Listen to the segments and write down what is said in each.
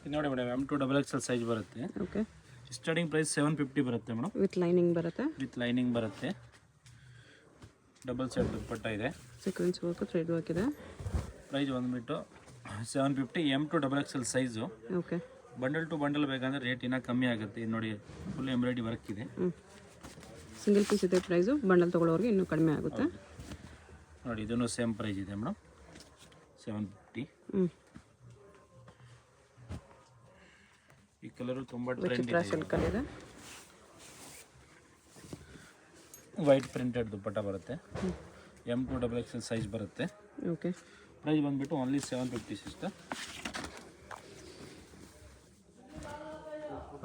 ಇದು ನೋಡಿ madam M2 XXL size ಬರುತ್ತೆ. ಓಕೆ. ಸ್ಟಾರ್ಟಿಂಗ್ ಪ್ರೈಸ್ 750 ಬರುತ್ತೆ ಮೇಡಮ್. ವಿತ್ ಲೈನಿಂಗ್ ಬರುತ್ತೆ. ವಿತ್ ಲೈನಿಂಗ್ ಬರುತ್ತೆ. ಡಬಲ್ ಸೈಡ್ ದುಪ್ಪಟ್ಟ ಇದೆ. ಸೀಕ್ವೆನ್ಸ್ ವರ್ಕ್, ಥ್ರೆಡ್ ವರ್ಕ್ ಇದೆ. ಪ್ರೈಸ್ ಬಂದುಬಿಟ್ಟು 750 M2 XXL size. Okay. Bundle to bundle ಬೇಕಂದ್ರೆ ರೇಟ್ ಇನ್ನೂ ಕಮ್ಮಿ ಆಗುತ್ತೆ. ಇದು ನೋಡಿ ಫುಲ್ ಎಂಬ್ರಾಯ್ಡಿ ವರ್ಕ್ ಇದೆ. ಸಿಂಗಲ್ ಪೀಸ್ ಇದೆ ಪ್ರೈಸು, ಬಂಡಲ್ ತೊಗೊಳ್ಳೋರಿಗೆ ಇನ್ನೂ ಕಡಿಮೆ ಆಗುತ್ತೆ. ನೋಡಿ ಇದನ್ನು ಸೇಮ್ ಪ್ರೈಸ್ ಇದೆ ಮೇಡಮ್, 750. ಈ ಕಲರು ತುಂಬ ಟ್ರೆಂಡ್ ಇದೆ. ಸಿಲ್ಕಲ್ಲಿದೆ. ವೈಟ್ ಪ್ರಿಂಟೆಡ್ ದುಪ್ಪಟ್ಟ ಬರುತ್ತೆ. M2 XXL ಸೈಜ್ ಬರುತ್ತೆ. ಓಕೆ. ಪ್ರೈಸ್ ಬಂದುಬಿಟ್ಟು ಓನ್ಲಿ 750 ಸಿಸ್ಟರ್.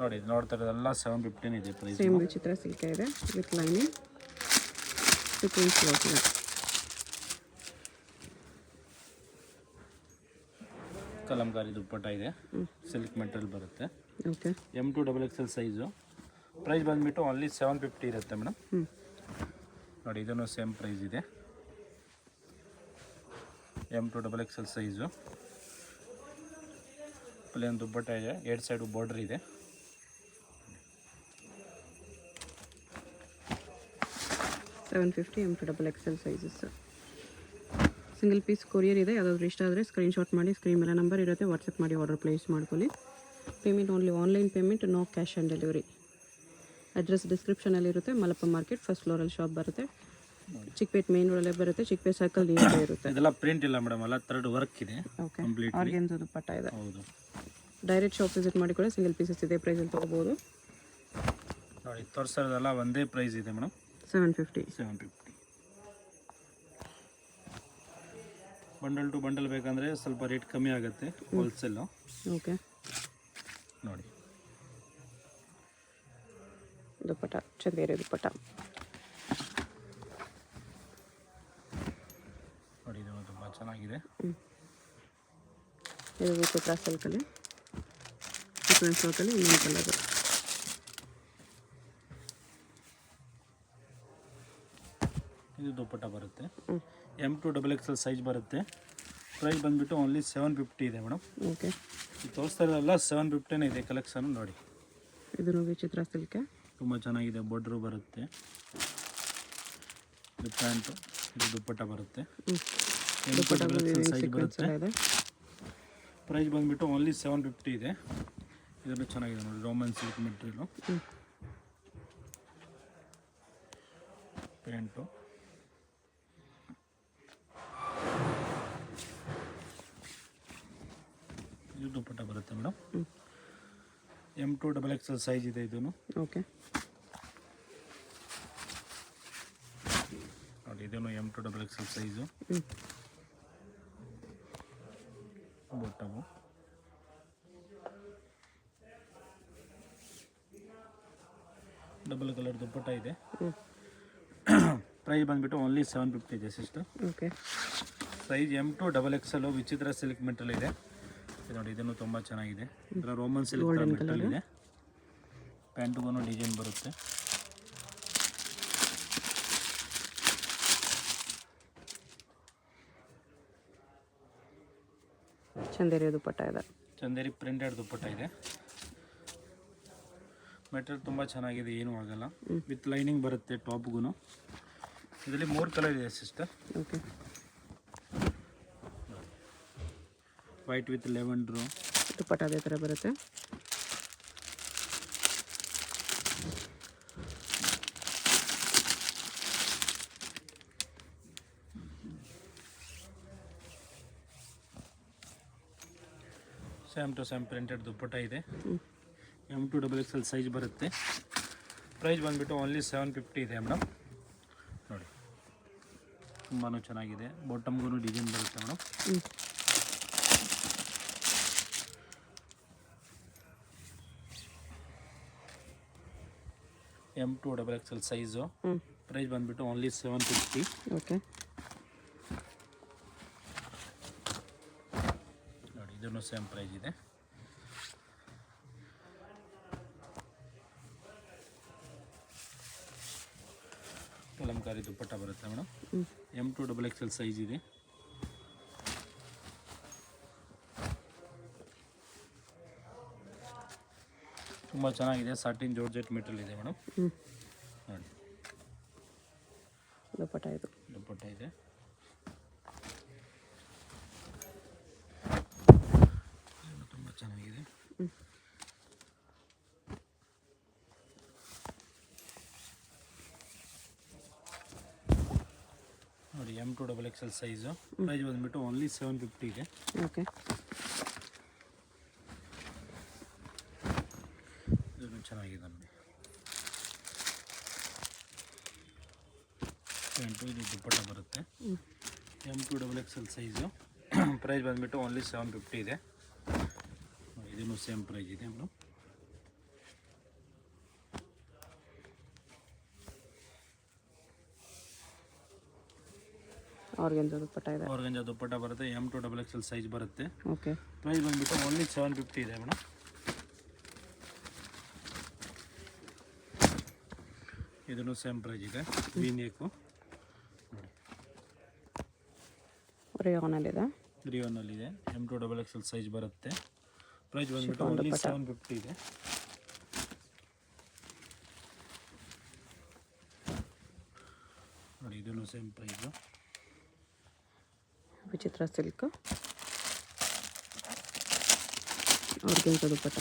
ನೋಡಿ ನೋಡ್ತಾ ಇರೋದೆಲ್ಲ 750 ಇದೆ ಪ್ರೈಸ್. ಸೇಮ್ ವಿಚಿತ್ರ ಸಿಲ್ಕ್ ಇದೆ ವಿತ್ ಲೈನಿಂಗ್, ಸೀಕ್ವೆನ್ಸ್ ವರ್ಕ್ ಇದೆ. ಕಲಂಕಾರಿ ದುಪ್ಪಟ್ಟ ಇದೆ, ಸಿಲ್ಕ್ ಮೆಟೀರಿಯಲ್ ಬರುತ್ತೆ. Okay. M2 XXL size. Price ಬಂದುಬಿಟ್ಟು ಓನ್ಲಿ 750 ಇರುತ್ತೆ ಮೇಡಮ್. ನೋಡಿ ಇದನ್ನು ಸೇಮ್ ಪ್ರೈಸ್ ಇದೆ. M2 XXL size. ಪ್ಲೇನ್ ದುಪ್ಪಟ್ಟ ಇದೆ, 2 ಸೈಡು ಬಾರ್ಡರ್ ಇದೆ. $750 M2 XXL sizes. Single piece courier ಇದೆ. ಯಾವುದಾದ್ರೂ ಇಷ್ಟ ಆದರೆ ಸ್ಕ್ರೀನ್ಶಾಟ್ ಮಾಡಿ, ಸ್ಕ್ರೀನ್ ಮೇಲೆ ನಂಬರ್ ಇರುತ್ತೆ, ವಾಟ್ಸಪ್ ಮಾಡಿ ಆರ್ಡರ್ ಪ್ಲೇಸ್ ಮಾಡ್ಕೊಳ್ಳಿ. Payment only online payment, no cash on delivery. Address ಡಿಸ್ಕ್ರಿಪ್ಷನಲ್ಲಿರುತ್ತೆ. ಮಲಪ್ಪ ಮಾರ್ಕೆಟ್ ಫಸ್ಟ್ ಫ್ಲೋರಲ್ಲಿ ಶಾಪ್ ಬರುತ್ತೆ. ಚಿಕ್ಕಪೇಟ್ ಮೇನ್ ರೋಡಲ್ಲೇ ಬರುತ್ತೆ. ಚಿಕ್ಕಪೇಟ್ ಸರ್ಕಲ್ ನೀಟಾಗಿ ಇರುತ್ತೆ. ಇದೆಲ್ಲ ಪ್ರಿಂಟ್ ಇಲ್ಲ ಮೇಡಮ್, ಎಲ್ಲ ಥರ್ಡ್ ವರ್ಕ್ ಇದೆ. ಓಕೆ. ಆರ್ಗೆನ್ಸಾ ದುಪ್ಪಟ್ಟ ಇದೆ. ಹೌದು. ಡೈರೆಕ್ಟ್ ಶಾಪ್ ವಿಸಿಟ್ ಮಾಡಿ ಕೂಡ ಸಿಂಗಲ್ ಪೀಸಸ್ ಇದೆ ಪ್ರೈಸಲ್ಲಿ ತೊಗೋಬೋದು. ನೋಡಿ ತೋರಿಸೋದೆಲ್ಲ ಒಂದೇ ಪ್ರೈಸ್ ಇದೆ ಮೇಡಮ್, 750. ಬಂಡಲ್ ಟು ಬಂಡಲ್ ಬೇಕಂದರೆ ಸ್ವಲ್ಪ ರೇಟ್ ಕಮ್ಮಿ ಆಗುತ್ತೆ, ಹೋಲ್ಸೇಲು. ಓಕೆ. ನೋಡಿ ದುಪ್ಪಟ್ಟ, ಚಂದೇರಿ ದುಪ್ಪಟ್ಟ. ನೋಡಿ ಇದು ತುಂಬ ಚೆನ್ನಾಗಿದೆ. ಇದು ವಿಚಿತ್ರ ಸಿಲ್ಕಲ್ಲಿ, ಸೀಕ್ವೆನ್ಸ್ ವರ್ಕಲ್ಲಿ ಇನ್ನೊಂದು ಕಲರ್. ಇದು ದುಪ್ಪಟ್ಟ ಬರುತ್ತೆ. M2 XXL ಸೈಜ್ ಬರುತ್ತೆ. ಪ್ರೈಸ್ ಬಂದುಬಿಟ್ಟು ಓನ್ಲಿ 750 ಇದೆ ಮೇಡಮ್. ಓಕೆ. ಇದು ತೋರಿಸ್ತಾ ಇರೋಲ್ಲ 750 ಇದೆ ಕಲೆಕ್ಷನ್. ನೋಡಿ ಇದನ್ನು ವಿಚಿತ್ರ ಸಿಲ್ಕೆ, ತುಂಬ ಚೆನ್ನಾಗಿದೆ. ಬಾರ್ಡ್ರು ಬರುತ್ತೆ. ಇದು ಪ್ಯಾಂಟು, ಇದು ದುಪ್ಪಟ್ಟ ಬರುತ್ತೆ. M2 XXL ಸೈಜ್ ಬರುತ್ತೆ. ಪ್ರೈಸ್ ಬಂದುಬಿಟ್ಟು ಓನ್ಲಿ 750 ಇದೆ. ಇದನ್ನು ಚೆನ್ನಾಗಿದೆ ನೋಡಿ, ರೋಮನ್ ಸಿಲ್ಕ್ ಮೆಟೀರಿಯಲು. ಪ್ಯಾಂಟು ಇದು ದುಪ್ಪಟ್ಟ ಬರುತ್ತೆ ಮೇಡಮ್. M2 XXL ಸೈಜ್ ಇದೆ ಇದನ್ನು. ಓಕೆ. ನೋಡಿ ಇದನ್ನು M2 XXL ಸೈಜು. ಬೊಟ್ಟವು ಡಬಲ್ ಕಲರ್ ದುಪ್ಪಟ್ಟ ಇದೆ. ಪ್ರೈಸ್ ಬಂದುಬಿಟ್ಟು ಓನ್ಲಿ 750 ಇದೆ sister. Okay. Size M2 XXL ವಿಚಿತ್ರ ಸಿಲ್ಕ್ ಮೆಟೀರಿಯಲ್ ಇದೆ. ನೋಡಿ ಇದನ್ನು ತುಂಬ ಚೆನ್ನಾಗಿದೆ. ಇದರ ರೋಮನ್ ಸಿಲ್ಕ್ ಮೆಟೀರಿಯಲ್ ಇದೆ. ಪ್ಯಾಂಟ್ಗೂ ಡಿಸೈನ್ ಬರುತ್ತೆ. ಚಂದೇರಿ ದುಪ್ಪಟ್ಟ ಇದೆ. ಚಂದೇರಿ ಪ್ರಿಂಟೆಡ್ ದುಪ್ಪಟ್ಟ ಇದೆ. ಮೆಟೀರಿಯಲ್ ತುಂಬ ಚೆನ್ನಾಗಿದೆ, ಏನೂ ಆಗಲ್ಲ. ವಿತ್ ಲೈನಿಂಗ್ ಬರುತ್ತೆ ಟಾಪ್ಗೂ. ಇದರಲ್ಲಿ 3 ಕಲರ್ ಇದೆ sister. Okay. White with lavender. Dupatta ಅದೇ ಥರ ಬರುತ್ತೆ. Same to same printed dupatta ಇದೆ. M2 XXL ಸೈಜ್ ಬರುತ್ತೆ. ಪ್ರೈಸ್ ಬಂದುಬಿಟ್ಟು ಓನ್ಲಿ 750 ಇದೆ ಮೇಡಮ್. ನೋಡಿ ತುಂಬಾ ಚೆನ್ನಾಗಿದೆ. ಬಾಟಮ್ಗೂ ಡಿಸೈನ್ ಬರುತ್ತೆ madam. M2 XXL size. Price ಬಂದುಬಿಟ್ಟು ಓನ್ಲಿ 750. ಓಕೆ. ನೋಡಿ ಇದನ್ನು ಸೇಮ್ ಪ್ರೈಸ್ ಇದೆ. ಕಲಂಕಾರಿ ದುಪ್ಪಟ್ಟ ಬರುತ್ತೆ ಮೇಡಮ್. M2 XXL ಸೈಜ್ ಇದೆ. ತುಂಬ ಚೆನ್ನಾಗಿದೆ, ಸಾಟಿನ್ ಜಾರ್ಜೆಟ್ ಮೆಟೀರಿಯಲ್ ಇದೆ ಮೇಡಮ್. ಹ್ಞೂ ನೋಡಿ ದುಪ್ಪಟ್ಟ ಇದು. ದುಪ್ಪಟ್ಟ ಇದೆ. ತುಂಬ ಚೆನ್ನಾಗಿದೆ. ನೋಡಿ M2XXL ಸೈಜು. ಪ್ರೈಸ್ ಬಂದುಬಿಟ್ಟು ಓನ್ಲಿ 750 ಇದೆ. ಓಕೆ ಇದು ಚೆನ್ನಾಗಿದೆ ನೋಡಿ. ಇದು ದುಪ್ಪಟ್ಟ ಬರುತ್ತೆ. M2XXL size. ಪ್ರೈಸ್ ಬಂದುಬಿಟ್ಟು ಓನ್ಲಿ 750 ಇದೆ. ಇದನ್ನು ಸೇಮ್ ಪ್ರೈಸ್ ಇದೆ ಮೇಡಮ್. ಆರ್ಗೆಂಜಾ ದುಪ್ಪಟ್ಟ ಇದೆ. ಆರ್ಗೆಂಜಾ ದುಪ್ಪಟ್ಟ ಬರುತ್ತೆ. M2XXL ಸೈಜ್ ಬರುತ್ತೆ. ಓಕೆ ಪ್ರೈಸ್ ಬಂದುಬಿಟ್ಟು ಓನ್ಲಿ 750 ಇದೆ ಮೇಡಮ್. ಇದನ್ನು ಸೇಮ್ ಪ್ರೈಸ್ ಇದೆ. ವೀನೇಕು ನೋಡಿ, ರೇಯಾನಲ್ಲಿದೆ. ರಿಯೋನಲ್ಲಿದೆ. M2XXL ಸೈಜ್ ಬರುತ್ತೆ. ಪ್ರೈಸ್ ಬಂದುಬಿಟ್ಟು ಓನ್ಲಿ 750 ಇದೆ. ನೋಡಿ ಇದನ್ನು ಸೇಮ್ ಪ್ರೈಸು. ವಿಚಿತ್ರ ಸಿಲ್ಕ್ ಆರ್ಗೆಂಜಾ ದುಪ್ಪಟ್ಟ.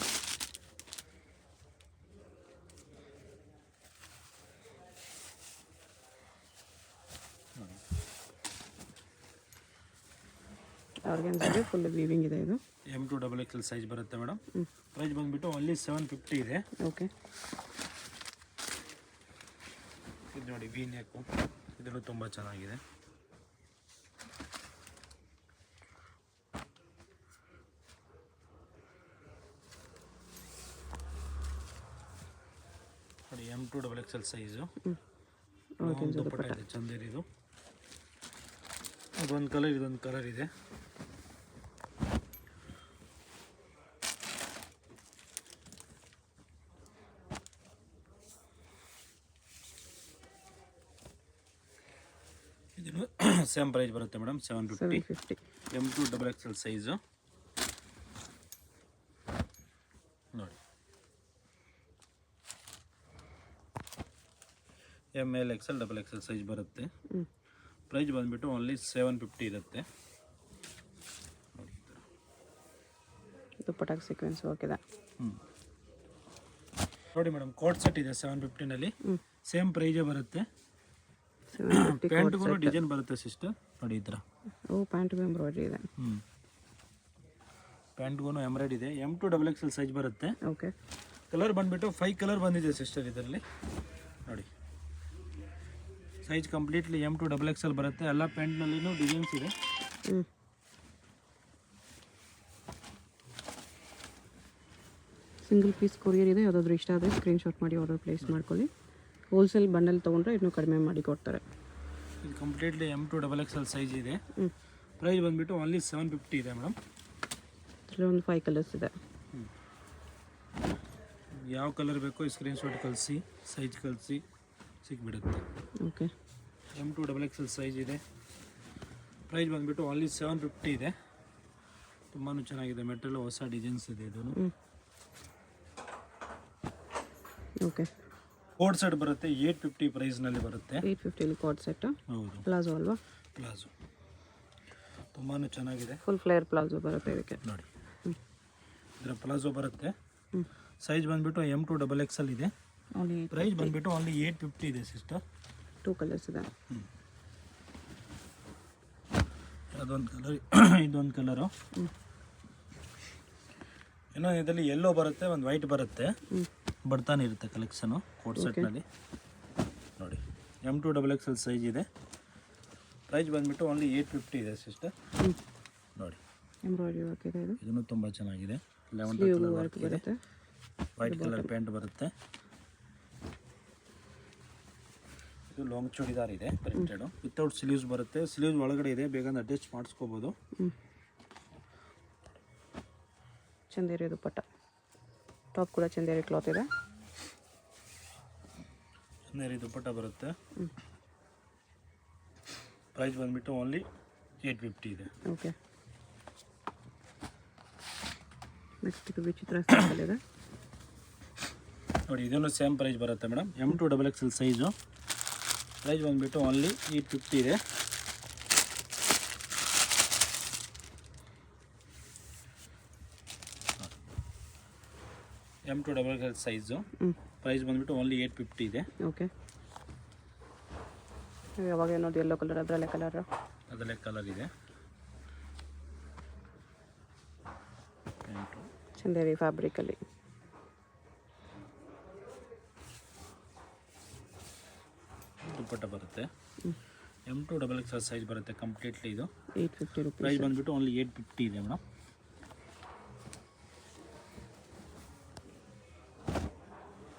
ಆರ್ಗೆಂಜಾಗೆ ಫುಲ್ ವೀವಿಂಗ್ ಇದೆ. ಇದು M2XXL ಸೈಜ್ ಬರುತ್ತೆ ಮೇಡಮ್. ಪ್ರೈಸ್ ಬಂದುಬಿಟ್ಟು ಓನ್ಲಿ 750 ಇದೆ. ಓಕೆ ಇದು ನೋಡಿ ವೀನೇಕು. ಇದನ್ನು ತುಂಬ ಚೆನ್ನಾಗಿದೆ. ನೋಡಿ M2XXL ಸೈಜು. ದುಪ್ಪಟ್ಟ ಇದೆ, ಚಂದೇರಿ ಇದು. ಅದೊಂದು ಕಲರ್, ಇದೊಂದು ಕಲರ್ ಇದೆ. ಇದನ್ನು ಸೇಮ್ ಪ್ರೈಸ್ ಬರುತ್ತೆ ಮೇಡಮ್, 750. M2XXL ಸೈಜು ನೋಡಿ. ML XL XXL ಸೈಜ್ ಬರುತ್ತೆ. ಪ್ರೈಸ್ ಬಂದುಬಿಟ್ಟು ಓನ್ಲಿ 750 ಇರುತ್ತೆ. ದುಪ್ಪಟ್ಟಾಗಿ ಸೀಕ್ವೆನ್ಸ್ ಹಾಕಿದೆ. ನೋಡಿ ಮೇಡಮ್, ಕೋಟ್ ಸೆಟ್ ಇದೆ 750ನಲ್ಲಿ. ಸೇಮ್ ಪ್ರೈಜೇ ಬರುತ್ತೆ. 750 ಪ್ಯಾಂಟ್ಗೂ ಡಿಸೈನ್ ಬರುತ್ತೆ ಸಿಸ್ಟರ್. ನೋಡಿ ಈ ಥರ. ಓ ಪ್ಯಾಂಟ್ಗೂ ಎಂಬ್ರಾಯ್ಡ್ರಿ ಇದೆ. ಪ್ಯಾಂಟ್ಗೂ ಎಂಬ್ರಾಯ್ಡ್ ಇದೆ. M2XXL ಸೈಜ್ ಬರುತ್ತೆ. ಓಕೆ ಕಲರ್ ಬಂದುಬಿಟ್ಟು 5 ಕಲರ್ ಬಂದಿದೆ ಸಿಸ್ಟರ್ ಇದರಲ್ಲಿ. ನೋಡಿ ಸೈಜ್ ಕಂಪ್ಲೀಟ್ಲಿ M2XXL ಬರುತ್ತೆ. ಎಲ್ಲ ಪ್ಯಾಂಟ್ನಲ್ಲಿನೂ ಡಿಸೈನ್ಸ್ ಇದೆ. ಸಿಂಗಲ್ ಪೀಸ್ ಕೊರಿಯರ್ ಇದೆ. ಯಾವುದಾದ್ರೂ ಇಷ್ಟ ಆದರೆ ಸ್ಕ್ರೀನ್ಶಾಟ್ ಮಾಡಿ ಆರ್ಡರ್ ಪ್ಲೇಸ್ ಮಾಡ್ಕೊಳ್ಳಿ. ಹೋಲ್ಸೇಲ್ ಬಂಡಲ್ ತೊಗೊಂಡ್ರೆ ಇನ್ನೂ ಕಡಿಮೆ ಮಾಡಿ ಕೊಡ್ತಾರೆ. ಇದು ಕಂಪ್ಲೀಟ್ಲಿ M2XXL ಸೈಜ್ ಇದೆ. ಪ್ರೈಸ್ ಬಂದುಬಿಟ್ಟು ಓನ್ಲಿ 750 ಇದೆ ಮೇಡಮ್. ಇದರಲ್ಲಿ ಒಂದು 5 ಕಲರ್ಸ್ ಇದೆ. ಯಾವ ಕಲರ್ ಬೇಕೋ ಸ್ಕ್ರೀನ್ಶಾಟ್ ಕಳಿಸಿ, ಸೈಜ್ ಕಳಿಸಿ, ಸಿಕ್ಬಿಡುತ್ತೆ. ಓಕೆ M2XXL ಸೈಜ್ ಇದೆ. ಪ್ರೈಸ್ ಬಂದುಬಿಟ್ಟು ಓನ್ಲಿ 750 ಇದೆ. ತುಂಬಾ ಚೆನ್ನಾಗಿದೆ ಮೆಟೀರಿಯಲ್, ಹೊಸ ಡಿಸೈನ್ಸ್ ಇದೆ. ಇದನ್ನು ಓಕೆ ಕೋಟ್ ಸೆಟ್ ಬರುತ್ತೆ. 850 ಪ್ರೈಸ್ನಲ್ಲಿ ಬರುತ್ತೆ. 850 ಕೋಟ್ ಸೆಟ್. ಹೌದು, ಪ್ಲಾಜೋ ಅಲ್ವಾ? ಪ್ಲಾಜೋ ತುಂಬಾ ಚೆನ್ನಾಗಿದೆ. ಫುಲ್ ಫ್ಲೇರ್ ಪ್ಲಾಜೋ ಬರುತ್ತೆ ಇದಕ್ಕೆ. ನೋಡಿ ಇದರ ಪ್ಲಾಜೋ ಬರುತ್ತೆ. ಸೈಜ್ ಬಂದುಬಿಟ್ಟು M2XXL ಇದೆ. ಪ್ರೈಸ್ ಬಂದುಬಿಟ್ಟು ಓನ್ಲಿ 850 ಇದೆ ಸಿಸ್ಟರ್. 2 ಕಲರ್ಸ್ ಇದೆ. ಅದೊಂದು ಕಲರ್, ಇದೊಂದು ಕಲರು. ಇನ್ನೊಂದು ಇದರಲ್ಲಿ ಯೆಲ್ಲೋ ಬರುತ್ತೆ, ಒಂದು ವೈಟ್ ಬರುತ್ತೆ. ಬರ್ತಾನೆ ಇರುತ್ತೆ ಕಲೆಕ್ಷನು ಕೋಟ್ ಸೆಟ್ನಲ್ಲಿ. ನೋಡಿ M2XXL ಸೈಜ್ ಇದೆ. ಪ್ರೈಸ್ ಬಂದುಬಿಟ್ಟು ಓನ್ಲಿ 850 ಇದೆ ಸಿಸ್ಟರ್. ನೋಡಿ ಎಂಬ್ರಾಯ್ಡ್ರಿ ವರ್ಕ್ ಇದೆ. ಇದು ಇದನ್ನು ತುಂಬ ಚೆನ್ನಾಗಿದೆ. ಸ್ಲೀವ್ ವರ್ಕ್ ಬರುತ್ತೆ. ವೈಟ್ ಕಲರ್ ಪ್ಯಾಂಟ್ ಬರುತ್ತೆ. ಇದು ಲಾಂಗ್ ಚೂಡಿದಾರ್ ಇದೆ, ಪ್ರಿಂಟೆಡು. ವಿತೌಟ್ ಸ್ಲೀವ್ಸ್ ಬರುತ್ತೆ. ಸ್ಲೀವ್ಸ್ ಒಳಗಡೆ ಇದೆ, ಬೇಗ ಅಡ್ಜಸ್ಟ್ ಮಾಡಿಸ್ಕೋಬೋದು. ಚಂದೇರಿ ದುಪ್ಪಟ್ಟ. ಟಾಪ್ ಕೂಡ ಚಂದೇರಿ ಕ್ಲಾತ್ ಇದೆ. ಚಂದೇರಿ ದುಪ್ಪಟ್ಟ ಬರುತ್ತೆ. ಪ್ರೈಸ್ ಬಂದುಬಿಟ್ಟು ಓನ್ಲಿ 850 ಇದೆ. ಓಕೆ ನೆಕ್ಸ್ಟ್ ಇದು ವಿಚಿತ್ರ ಸ್ಟೈಲ್ ಇದೆ. ನೋಡಿ ಇದನ್ನು ಸೇಮ್ ಪ್ರೈಸ್ ಬರುತ್ತೆ ಮೇಡಮ್. M2XXL size. ಪ್ರೈಸ್ ಬಂದುಬಿಟ್ಟು ಓನ್ಲಿ 850 ಇದೆ. M2XXL size. ಪ್ರೈಸ್ ಬಂದುಬಿಟ್ಟು ಓನ್ಲಿ 850 ಇದೆ. ಓಕೆ, ಯಾವಾಗ ಏನೋದು ಯೆಲ್ಲೋ ಕಲರ್, ಅದರಲ್ಲೇ ಕಲರ್ ಇದೆ. ಚಂದೇರಿ ಫ್ಯಾಬ್ರಿಕಲ್ಲಿ ದುಪ್ಪಟ್ಟ ಬರುತ್ತೆ. M2XXL ಸೈಜ್ ಬರುತ್ತೆ ಕಂಪ್ಲೀಟ್ಲಿ. ಇದು 850 ರೂಪೀಸ್. ಪ್ರೈಸ್ ಬಂದುಬಿಟ್ಟು ಓನ್ಲಿ 850 ಇದೆ ಮೇಡಮ್.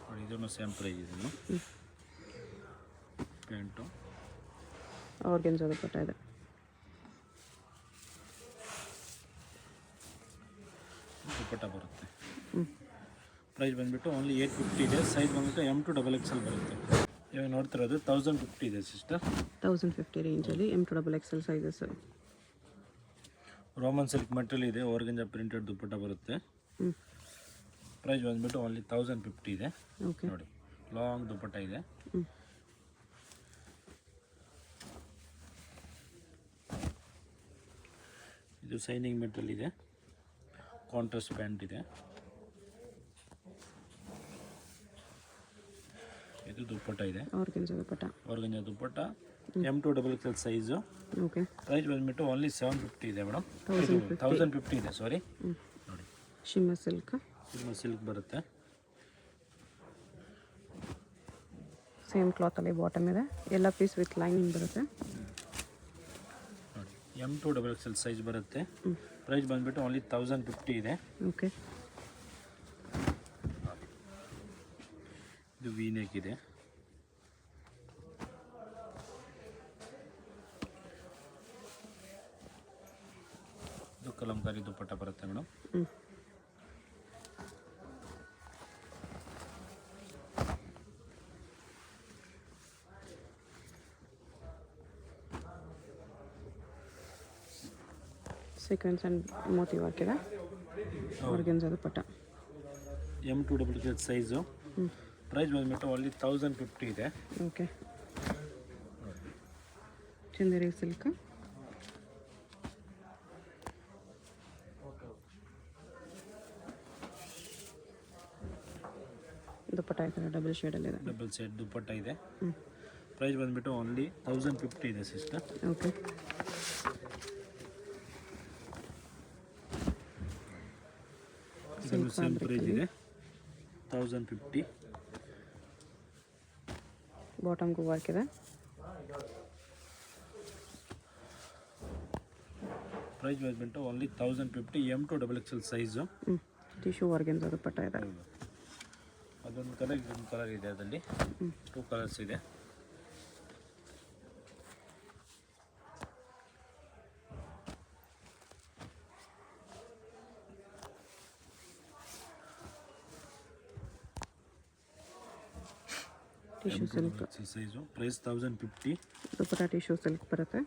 ನೋಡಿ ಇದನ್ನು ಸೇಮ್ ಪ್ರೈಸ್ ಇದೆ. ಪ್ಯಾಂಟು ಆರ್ಗೆನ್ಜಾ ದುಪ್ಪಟ್ಟ ಇದೆ. ದುಪ್ಪಟ್ಟ ಬರುತ್ತೆ. ಪ್ರೈಸ್ ಬಂದುಬಿಟ್ಟು ಓನ್ಲಿ 850 ಇದೆ. ಸೈಜ್ ಬಂದುಬಿಟ್ಟು M2XXL ಬರುತ್ತೆ. ಇವಾಗ ನೋಡ್ತಿರೋದು 1050 ಇದೆ ಸಿಸ್ಟರ್. 1050 ರೇಂಜಲ್ಲಿ M2XXL sizes. Roman silk material ಇದೆ. ಆರ್ಗೆಂಜಾ ಪ್ರಿಂಟೆಡ್ ದುಪ್ಪಟ್ಟ ಬರುತ್ತೆ. ಪ್ರೈಸ್ ಬಂದುಬಿಟ್ಟು ಓನ್ಲಿ 1050 ಇದೆ. ಓಕೆ, ನೋಡಿ ಲಾಂಗ್ ದುಪ್ಪಟ್ಟ ಇದೆ. ಇದು ಸೈನಿಂಗ್ ಮೆಟೀರಿಯಲ್ ಇದೆ. ಕಾಂಟ್ರಾಸ್ಟ್ ಪ್ಯಾಂಟ್ ಇದೆ. ಇದು ದುಪ್ಪಟ್ಟ ಇದೆ. Organza dupatta M2XXL size. Okay, price ಬಂದುಬಿಟ್ಟು ಓನ್ಲಿ 750 ಇದೆ ಮೇಡಮ್. 1050 ಇದೆ, ಸಾರಿ. ನೋಡಿ ಶಿಮ್ಮರ್ ಸಿಲ್ಕ್ ಬರುತ್ತೆ. ಸೇಮ್ ಕ್ಲಾತಲ್ಲಿ ಬಾಟಮ್ ಇದೆ. ಎಲ್ಲ ಪೀಸ್ ವಿತ್ ಲೈನಿಂಗ್ ಬರುತ್ತೆ. ನೋಡಿ M2XXL ಸೈಜ್ ಬರುತ್ತೆ. ಪ್ರೈಸ್ ಬಂದುಬಿಟ್ಟು ಓನ್ಲಿ 1050 ಇದೆ. ಓಕೆ, ಇದು ವೀನೆಕ್ ಇದೆ. ಇದು ಕಲಂಕಾರಿ ದುಪ್ಪಟ್ಟ ಬರುತ್ತೆ madam. Sequence and moti work ಇದೆ. Organza dupatta M2XXL size. Price ಬಂದುಬಿಟ್ಟು ಓನ್ಲಿ 1050 ಇದೆ. Okay, Chanderi silk. ದುಪ್ಪಟ್ಟ ಇದೆ, ಡಬಲ್ ಶೇಡಲ್ಲಿದೆ. ಡಬಲ್ ಸೈಡ್ ದುಪ್ಪಟ್ಟ ಇದೆ. ಪ್ರೈಸ್ ಬಂದುಬಿಟ್ಟು ಓನ್ಲಿ 1050 ಇದೆ ಸಿಸ್ಟರ್. ಓಕೆ, ಇದನ್ನು ಸೇಮ್ ಪ್ರೈಸ್ ಇದೆ 1050. ಬಾಟಮ್ಗೂ ವರ್ಕ್ ಇದೆ. ಪ್ರೈಸ್ ಬಂದುಬಿಟ್ಟು only 1050. M2XXL size. Tissue organza dupatta ಇದೆ. ಅದೊಂದು ಕಲರ್, ಇದೊಂದು ಕಲರ್ ಇದೆ. ಅದರಲ್ಲಿ 2 ಕಲರ್ಸ್ ಇದೆ. Tissue silk size. Price 1050. Dupatta tissue silk ಬರುತ್ತೆ.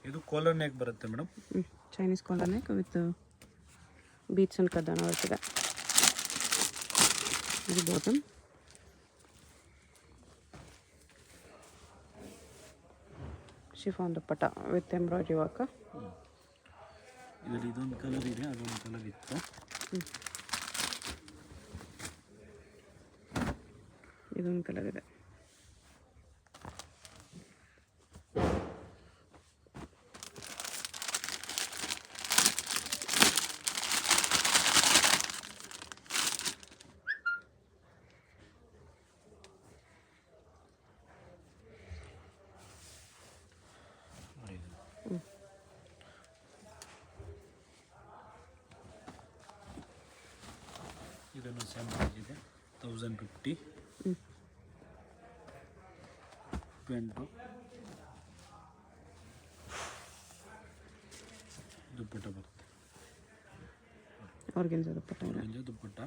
ಇದು ಕಾಲರ್ ನೆಕ್ ಬರುತ್ತೆ madam. Chinese collar neck with beads and ಕದ್ದಾನ ವರ್ಕ್ ಇದೆ. ಇದು bottom. Chiffon dupatta with embroidery work. ಇದರಲ್ಲಿ ಇದೊಂದು ಕಲರ್ ಇದೆ, ಅದೊಂದು ಕಲರ್ ಇತ್ತು. ಇದೊಂದು ಕಲರ್ ಇದೆ. ಇದನ್ನು ಸೇಮ್ ಪ್ರೈಸ್ ಇದೆ 1050. ಪ್ಯಾಂಟು ದುಪ್ಪಟ್ಟ ಬರುತ್ತೆ. ಆರ್ಗೆನ್ಜಾ ದುಪ್ಪಟ್ಟ ಇದೆ. ದುಪ್ಪಟ್ಟ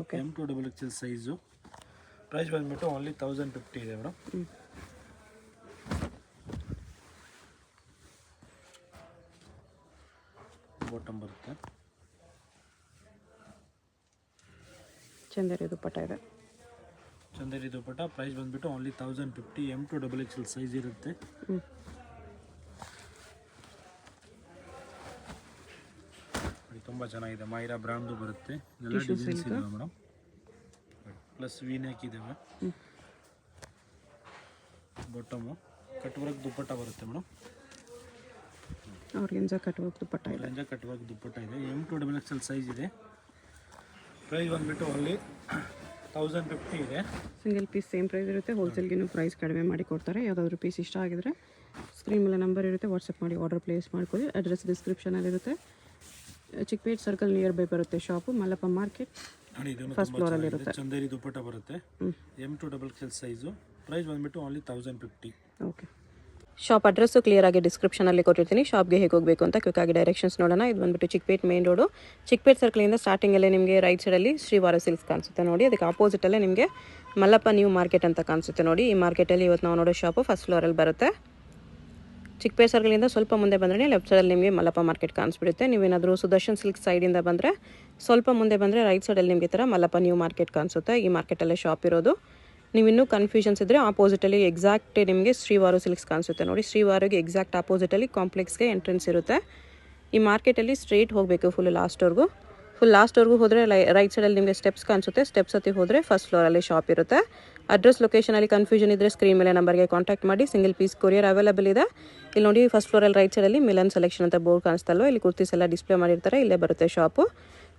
ಓಕೆ, M2XXL ಸೈಜು. ಪ್ರೈಸ್ ಬಂದುಬಿಟ್ಟು ಓನ್ಲಿ 1050 ಇದೆ ಮೇಡಮ್. ಬಾಟಮ್ ಬರುತ್ತೆ. ಚಂದೇರಿ ದುಪ್ಪಟ್ಟ ಇದೆ. ಚಂದೇರಿ ದುಪ್ಪಟ್ಟ. ಪ್ರೈಸ್ ಬಂದುಬಿಟ್ಟು ಓನ್ಲಿ 1050. M2 XXL ಸೈಜ್ ಇರುತ್ತೆ. ತುಂಬ ಚೆನ್ನಾಗಿದೆ. ಮೈರಾ ಬ್ರ್ಯಾಂಡು ಬರುತ್ತೆ. ಎಲ್ಲ ಡಿಸೈನ್ಸ್ ಇದಾವೆ ಮೇಡಮ್. ಪ್ಲಸ್ ವಿ ನೆಕ್ ಇದಾವೆ. ಬಾಟಮು ಕಟ್ ವರ್ಕ್ ದುಪ್ಪಟ್ಟ ಬರುತ್ತೆ ಮೇಡಮ್. ಆರ್ಗೆನ್ಜಾ ಕಟ್ ವರ್ಕ್ ದುಪ್ಪಟ್ಟ ಇದೆ. ಆರ್ಗೆನ್ಜಾ ಕಟ್ ವರ್ಕ್ ದುಪ್ಪಟ್ಟ ಇದೆ. M2 XXL ಸೈಜ್ ಇದೆ. ಪ್ರೈಸ್ ಬಂದುಬಿಟ್ಟು ಓನ್ಲಿ 1050 ಇದೆ. ಸಿಂಗಲ್ ಪೀಸ್ ಸೇಮ್ ಪ್ರೈಸ್ ಇರುತ್ತೆ. ಹೋಲ್ಸೇಲ್ಗಿನ್ನೂ ಪ್ರೈಸ್ ಕಡಿಮೆ ಮಾಡಿ ಕೊಡ್ತಾರೆ. ಯಾವುದಾದ್ರೂ ಪೀಸ್ ಇಷ್ಟ ಆಗಿದ್ರೆ ಸ್ಕ್ರೀನ್ ಮೇಲೆ ನಂಬರ್ ಇರುತ್ತೆ, ವಾಟ್ಸಪ್ ಮಾಡಿ ಆರ್ಡರ್ ಪ್ಲೇಸ್ ಮಾಡ್ಕೊಳ್ಳಿ. ಅಡ್ರೆಸ್ ಡಿಸ್ಕ್ರಿಪ್ಷನಲ್ಲಿರುತ್ತೆ. ಚಿಕ್ಕಪೇಟ್ ಸರ್ಕಲ್ ನಿಯರ್ ಬೈ ಬರುತ್ತೆ ಶಾಪು. ಮಲ್ಲಪ್ಪ ಮಾರ್ಕೆಟ್ ಫಸ್ಟ್ ಫ್ಲೋರಲ್ಲಿ ಇರುತ್ತೆ. ಚಂದೇರಿ ದುಪ್ಪಟ್ಟ ಬರುತ್ತೆ. M2 XXL size. ಪ್ರೈಸ್ ಬಂದುಬಿಟ್ಟು only 1050. Okay. Shop address clear ಆಗಿ ಡಿಸ್ಕ್ರಿಪ್ಷನಲ್ಲಿ ಕೊಟ್ಟಿರ್ತೀನಿ. ಶಾಪ್ಗೆ ಹೇಗೆ ಹೋಗಬೇಕು ಅಂತ ಕ್ವಿಕ್ಕಾಗಿ ಡೈರೆಕ್ಷನ್ಸ್ ನೋಡೋಣ. ಇದು ಬಂದುಬಿಟ್ಟು ಚಿಕ್ಕಪೇಟ್ ಮೇನ್ ರೋಡು. ಚಿಕ್ಕಪೇಟ್ ಸರ್ಕಲಿಂದ ಸ್ಟಾರ್ಟಿಂಗಲ್ಲೇ ನಿಮಗೆ ರೈಟ್ ಸೈಡಲ್ಲಿ ಶ್ರೀವಾರ ಸಿಲ್ಕ್ಸ್ ಕಾಣಿಸುತ್ತೆ ನೋಡಿ. ಅದಕ್ಕೆ ಆಪೋಸಿಟಲ್ಲೇ ನಿಮಗೆ ಮಲ್ಲಪ್ಪ ನ್ಯೂ ಮಾರ್ಕೆಟ್ ಅಂತ ಕಾಣಿಸುತ್ತೆ ನೋಡಿ. ಈ ಮಾರ್ಕೆಟಲ್ಲಿ ಇವತ್ತು ನಾವು ನೋಡೋ ಶಾಪು ಫಸ್ಟ್ ಫ್ಲೋರಲ್ಲಿ ಬರುತ್ತೆ. ಚಿಕ್ಕಪೇಟ್ ಸರ್ಕಲಿಂದ ಸ್ವಲ್ಪ ಮುಂದೆ ಬಂದರೆ ಲೆಫ್ಟ್ ಸೈಡಲ್ಲಿ ನಿಮಗೆ ಮಲ್ಲಪ್ಪ ಮಾರ್ಕೆಟ್ ಕಾಣಿಸ್ಬಿಡುತ್ತೆ. ನೀವೇನಾದರೂ ಸುದರ್ಶನ್ ಸಿಲ್ಕ್ ಸೈಡಿಂದ ಬಂದರೆ ಸ್ವಲ್ಪ ಮುಂದೆ ಬಂದರೆ ರೈಟ್ ಸೈಡಲ್ಲಿ ನಿಮಗೆ ಥರ ಮಲ್ಲಪ್ಪ ನ್ಯೂ ಮಾರ್ಕೆಟ್ ಕಾಣಿಸುತ್ತೆ. ಈ ಮಾರ್ಕೆಟಲ್ಲೇ ಶಾಪ್ ಇರೋದು. ನೀವು ಇನ್ನೂ ಕನ್ಫ್ಯೂಷನ್ಸ್ ಇದ್ದರೆ ಆಪೋಸಿಟಲ್ಲಿ ಎಕ್ಸಾಕ್ಟ್ ನಿಮಗೆ ಶ್ರೀವಾರು ಸಿಲ್ಕ್ಸ್ ಕಾಣಿಸುತ್ತೆ ನೋಡಿ. ಶ್ರೀವಾರಿಗೆ ಎಕ್ಸಾಕ್ಟ್ ಆಪೋಸಿಟಲ್ಲಿ ಕಾಂಪ್ಲೆಕ್ಸ್ಗೆ ಎಂಟ್ರೆನ್ಸ್ ಇರುತ್ತೆ. ಈ ಮಾರ್ಕೆಟಲ್ಲಿ ಸ್ಟ್ರೇಟ್ ಹೋಗಬೇಕು ಫುಲ್ ಲಾಸ್ಟ್ವರೆಗೂ ಹೋದರೆ ರೈಟ್ ಸೈಡಲ್ಲಿ ನಿಮಗೆ ಸ್ಟೆಪ್ಸ್ ಕಾಣಿಸುತ್ತೆ. ಸ್ಟೆಪ್ಸ್ ಹತ್ತಿ ಹೋದರೆ ಫಸ್ಟ್ ಫ್ಲೋರಲ್ಲಿ ಶಾಪ್ ಇರುತ್ತೆ. ಅಡ್ರೆಸ್ ಲೊಕೇಶನಲ್ಲಿ ಕನ್ಫ್ಯೂಷನ್ ಇದ್ದರೆ ಸ್ಕ್ರೀನ್ ಮೇಲೆ ನಂಬರ್ಗೆ ಕಾಂಟ್ಯಾಕ್ಟ್ ಮಾಡಿ. ಸಿಂಗಲ್ ಪೀಸ್ ಕೊರಿಯರ್ ಅವೈಲೇಬಲ್ ಇದೆ. ಇಲ್ಲಿ ನೋಡಿ ಫಸ್ಟ್ ಫ್ಲೋರಲ್ಲಿ ರೈಟ್ ಸೈಡಲ್ಲಿ ಮಿಲನ್ ಸೆಲೆಕ್ಷನ್ ಅಂತ ಬೋರ್ಡ್ ಕಾಣಿಸ್ತಲ್ವ, ಇಲ್ಲಿ ಕುರ್ತೀಸ್ ಎಲ್ಲ ಡಿಸ್ಪ್ಲೇ ಮಾಡಿರ್ತಾರೆ. ಇಲ್ಲೇ ಬರುತ್ತೆ ಶಾಪು.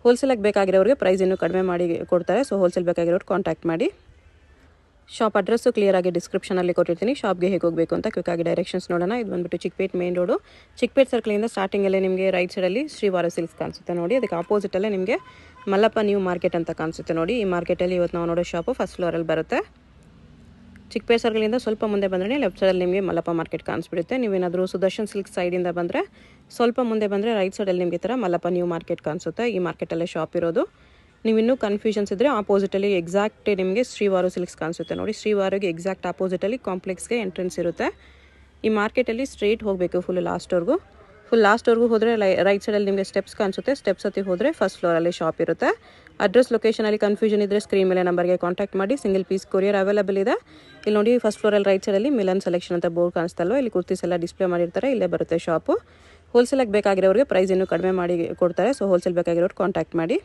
ಹೋಲ್ಸೇಲಾಗಿ ಬೇಕಾಗಿರೋರಿಗೆ ಪ್ರೈಸ್ ಇನ್ನೂ ಕಡಿಮೆ ಮಾಡಿ ಕೊಡ್ತಾರೆ. ಸೊ ಹೋಲ್ಸೇಲ್ ಬೇಕಾಗಿರೋರು ಕಾಂಟ್ಯಾಕ್ಟ್ ಮಾಡಿ. ಶಾಪ್ ಅಡ್ರೆಸ್ಸು ಕ್ಲಿಯರ್ ಆಗಿ ಡಿಸ್ಕ್ರಿಪ್ಷನಲ್ಲಿ ಕೊಟ್ಟಿರ್ತೀನಿ. ಶಾಪ್ಗೆ ಹೇಗೆ ಹೋಗಬೇಕು ಅಂತ ಕ್ವಿಕ್ಕಾಗಿ ಡೈರೆಕ್ಷನ್ಸ್ ನೋಡೋಣ. ಇದು ಬಂದುಬಿಟ್ಟು ಚಿಕ್ಕಪೇಟ್ ಮೇನ್ ರೋಡು. ಚಿಕ್ಕಪೇಟ್ ಸರ್ಕಲಿಂದ ಸ್ಟಾರ್ಟಿಂಗಲ್ಲೇ ನಿಮಗೆ ರೈಟ್ ಸೈಡಲ್ಲಿ ಶ್ರೀವಾರ ಸಿಲ್ಕ್ಸ್ ಕಾಣಿಸುತ್ತೆ ನೋಡಿ. ಅದಕ್ಕೆ ಆಪೋಸಿಟಲ್ಲೇ ನಿಮಗೆ ಮಲ್ಲಪ್ಪ ನ್ಯೂ ಮಾರ್ಕೆಟ್ ಅಂತ ಕಾಣಿಸುತ್ತೆ ನೋಡಿ. ಈ ಮಾರ್ಕೆಟಲ್ಲಿ ಇವತ್ತು ನಾವು ನೋಡೋ ಶಾಪು ಫಸ್ಟ್ ಫ್ಲೋರಲ್ಲಿ ಬರುತ್ತೆ. ಚಿಕ್ಕಪೇಟ್ ಸರ್ಕಲಿಂದ ಸ್ವಲ್ಪ ಮುಂದೆ ಬಂದರೆ ಲೆಫ್ಟ್ ಸೈಡಲ್ಲಿ ನಿಮಗೆ ಮಲ್ಲಪ್ಪ ಮಾರ್ಕೆಟ್ ಕಾಣಿಸ್ಬಿಡುತ್ತೆ. ನೀವೇನಾದರೂ ಸುದರ್ಶನ್ ಸಿಲ್ಕ್ ಸೈಡಿಂದ ಬಂದರೆ ಸ್ವಲ್ಪ ಮುಂದೆ ಬಂದರೆ ರೈಟ್ ಸೈಡಲ್ಲಿ ನಿಮಗೆ ಥರ ಮಲ್ಲಪ್ಪ ನ್ಯೂ ಮಾರ್ಕೆಟ್ ಕಾಣಿಸುತ್ತೆ. ಈ ಮಾರ್ಕೆಟಲ್ಲೇ ಶಾಪ್ ಇರೋದು. ನೀವು ಇನ್ನೂ ಕನ್ಫ್ಯೂಷನ್ಸ್ ಇದ್ದರೆ ಆಪೋಸಿಟಲ್ಲಿ ಎಕ್ಸಾಕ್ಟ್ ನಿಮಗೆ ಶ್ರೀವಾರು ಸಿಲ್ಕ್ಸ್ ಕಾಣಿಸುತ್ತೆ ನೋಡಿ. ಶ್ರೀವಾರಿಗೆ ಎಕ್ಸಾಕ್ಟ್ ಆಪೋಸಿಟಲ್ಲಿ ಕಾಂಪ್ಲೆಕ್ಸ್ಗೆ ಎಂಟ್ರೆನ್ಸ್ ಇರುತ್ತೆ. ಈ ಮಾರ್ಕೆಟಲ್ಲಿ ಸ್ಟ್ರೇಟ್ ಹೋಗಬೇಕು ಫುಲ್ ಲಾಸ್ಟ್ವರೆಗೂ ಹೋದರೆ ರೈಟ್ ಸೈಡಲ್ಲಿ ನಿಮಗೆ ಸ್ಟೆಪ್ಸ್ ಕಾಣಿಸುತ್ತೆ. ಸ್ಟೆಪ್ಸ್ ಹತ್ತಿ ಹೋದರೆ ಫಸ್ಟ್ ಫ್ಲೋರಲ್ಲಿ ಶಾಪ್ ಇರುತ್ತೆ. ಅಡ್ರೆಸ್ ಲೊಕೇಶನಲ್ಲಿ ಕನ್ಫ್ಯೂಷನ್ ಇದ್ದರೆ ಸ್ಕ್ರೀನ್ ಮೇಲೆ ನಂಬರ್ಗೆ ಕಾಂಟ್ಯಾಕ್ಟ್ ಮಾಡಿ. ಸಿಂಗಲ್ ಪೀಸ್ ಕೊರಿಯರ್ ಅವೈಲೇಬಲ್ ಇದೆ. ಇಲ್ಲಿ ನೋಡಿ ಫಸ್ಟ್ ಫ್ಲೋರಲ್ಲಿ ರೈಟ್ ಸೈಡಲ್ಲಿ ಮಿಲನ್ ಸೆಲೆಕ್ಷನ್ ಅಂತ ಬೋರ್ಡ್ ಕಾಣಿಸ್ತಲ್ವ, ಇಲ್ಲಿ ಕುರ್ತೀಸ್ ಎಲ್ಲ ಡಿಸ್ಪ್ಲೇ ಮಾಡಿರ್ತಾರೆ. ಇಲ್ಲೇ ಬರುತ್ತೆ ಶಾಪು. ಹೋಲ್ಸೇಲಾಗಿ ಬೇಕಾಗಿರೋರಿಗೆ ಪ್ರೈಸ್ ಇನ್ನೂ ಕಡಿಮೆ ಮಾಡಿ ಕೊಡ್ತಾರೆ. ಸೊ ಹೋಲ್ಸೇಲ್ ಬೇಕಾಗಿರೋರು ಕಾಂಟ್ಯಾಕ್ಟ್ ಮಾಡಿ.